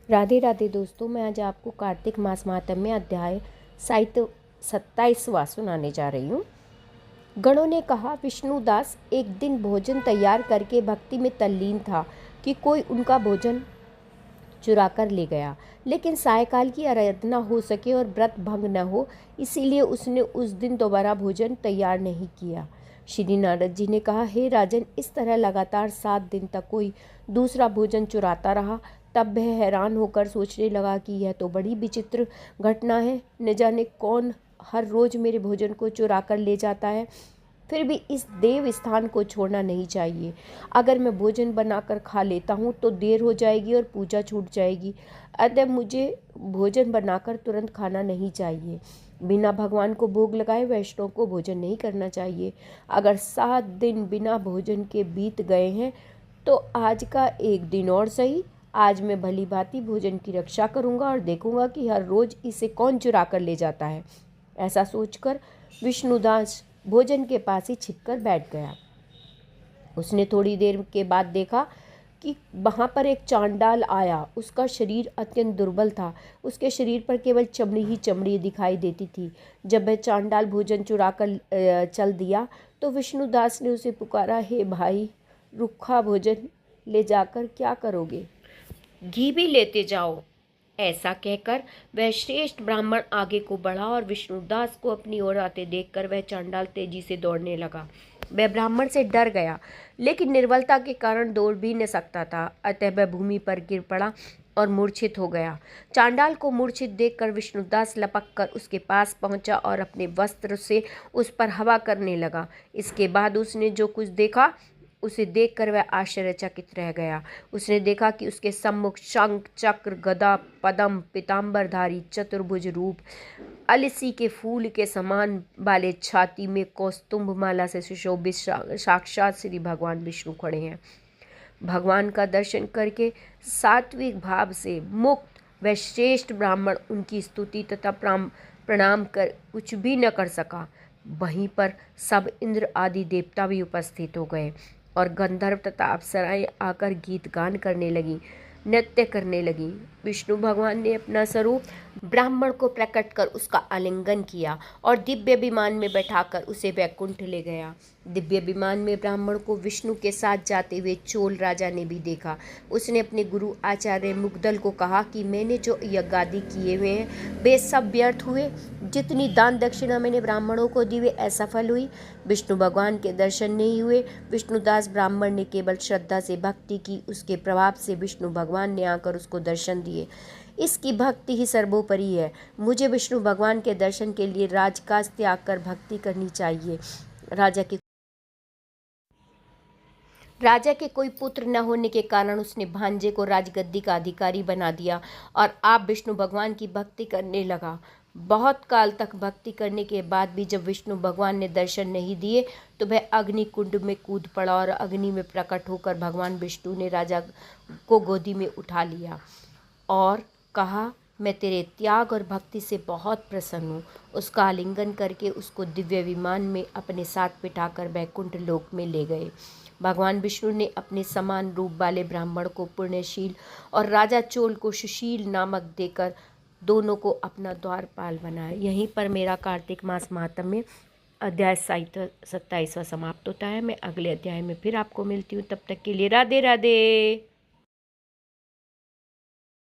राधे राधे दोस्तों, मैं आज आपको कार्तिक मास महात्म्य अध्याय साहित्य 27वां सुनाने जा रही हूँ। गणों ने कहा, विष्णुदास एक दिन भोजन तैयार करके भक्ति में तल्लीन था कि कोई उनका भोजन चुरा कर ले गया, लेकिन सायकाल की आराधना हो सके और व्रत भंग न हो, इसीलिए उसने उस दिन दोबारा भोजन तैयार नहीं किया। श्री नारद जी ने कहा, हे राजन, इस तरह लगातार 7 दिन तक कोई दूसरा भोजन चुराता रहा। तब वह हैरान होकर सोचने लगा कि यह तो बड़ी विचित्र घटना है, न जाने कौन हर रोज मेरे भोजन को चुरा कर ले जाता है। फिर भी इस देव स्थान को छोड़ना नहीं चाहिए। अगर मैं भोजन बनाकर खा लेता हूँ तो देर हो जाएगी और पूजा छूट जाएगी, अतः मुझे भोजन बनाकर तुरंत खाना नहीं चाहिए। बिना भगवान को भोग लगाए वैष्णव को भोजन नहीं करना चाहिए। अगर 7 दिन बिना भोजन के बीत गए हैं तो आज का एक दिन और सही। आज मैं भली भांति भोजन की रक्षा करूंगा और देखूंगा कि हर रोज इसे कौन चुरा कर ले जाता है। ऐसा सोचकर विष्णुदास भोजन के पास ही छिपकर बैठ गया। उसने थोड़ी देर के बाद देखा कि वहाँ पर एक चांडाल आया। उसका शरीर अत्यंत दुर्बल था, उसके शरीर पर केवल चमड़ी ही चमड़ी दिखाई देती थी। जब वह चांडाल भोजन चुरा कर चल दिया तो विष्णुदास ने उसे पुकारा, हे भाई, रूखा भोजन ले जाकर क्या करोगे? घी भी लेते जाओ। ऐसा कहकर वह श्रेष्ठ ब्राह्मण आगे को बढ़ा और विष्णुदास को अपनी ओर आते देखकर वह चांडाल तेजी से दौड़ने लगा। वह ब्राह्मण से डर गया, लेकिन निर्बलता के कारण दौड़ भी न सकता था, अतः वह भूमि पर गिर पड़ा और मूर्छित हो गया। चांडाल को मूर्छित देखकर विष्णुदास लपक कर उसके पास पहुंचा और अपने वस्त्र से उस पर हवा करने लगा। इसके बाद उसने जो कुछ देखा उसे देखकर वह आश्चर्यचकित रह गया। उसने देखा कि उसके सम्मुख शंख, चक्र, गदा, पद्म, पीतांबरधारी चतुर्भुज रूप, अलसी के फूल के समान वाले छाती में कौस्तुभ माला से सुशोभित साक्षात श्री भगवान विष्णु खड़े हैं। भगवान का दर्शन करके सात्विक भाव से मुक्त वह श्रेष्ठ ब्राह्मण उनकी स्तुति तथा प्रणाम कर कुछ भी न कर सका। वहीं पर सब इंद्र आदि देवता भी उपस्थित हो गए और गंधर्व तथा अप्सराएं आकर गीत गान करने लगी, नृत्य करने लगी। विष्णु भगवान ने अपना स्वरूप ब्राह्मण को प्रकट कर उसका आलिंगन किया और दिव्य विमान में बैठाकर उसे वैकुंठ ले गया। दिव्य विमान में ब्राह्मण को विष्णु के साथ जाते हुए चोल राजा ने भी देखा। उसने अपने गुरु आचार्य मुग्दल को कहा कि मैंने जो यज्ञादि किए हुए हैं वे सब व्यर्थ हुए। जितनी दान दक्षिणा मैंने ब्राह्मणों को दी वे असफल हुई। विष्णु भगवान के दर्शन नहीं हुए। विष्णुदास ब्राह्मण ने केवल श्रद्धा से भक्ति की, उसके प्रभाव से विष्णु भगवान ने आकर उसको दर्शन दिए। इसकी भक्ति ही सर्वोपरि है। मुझे विष्णु भगवान के दर्शन के लिए राजकाज त्याग कर भक्ति करनी चाहिए। राजा के कोई पुत्र न होने के कारण उसने भांजे को राजगद्दी का अधिकारी बना दिया और आप विष्णु भगवान की भक्ति करने लगा। बहुत काल तक भक्ति करने के बाद भी जब विष्णु भगवान ने दर्शन नहीं दिए तो वह अग्नि कुंड में कूद पड़ा और अग्नि में प्रकट होकर भगवान विष्णु ने राजा को गोदी में उठा लिया और कहा, मैं तेरे त्याग और भक्ति से बहुत प्रसन्न हूँ। उसका आलिंगन करके उसको दिव्य विमान में अपने साथ बिठाकर वैकुंठ लोक में ले गए। भगवान विष्णु ने अपने समान रूप वाले ब्राह्मण को पुण्यशील और राजा चोल को सुशील नामक देकर दोनों को अपना द्वारपाल बनाया। यहीं पर मेरा कार्तिक मास महात्म्य अध्याय साहित्य 27वां समाप्त होता है। मैं अगले अध्याय में फिर आपको मिलती हूँ। तब तक के लिए राधे राधे।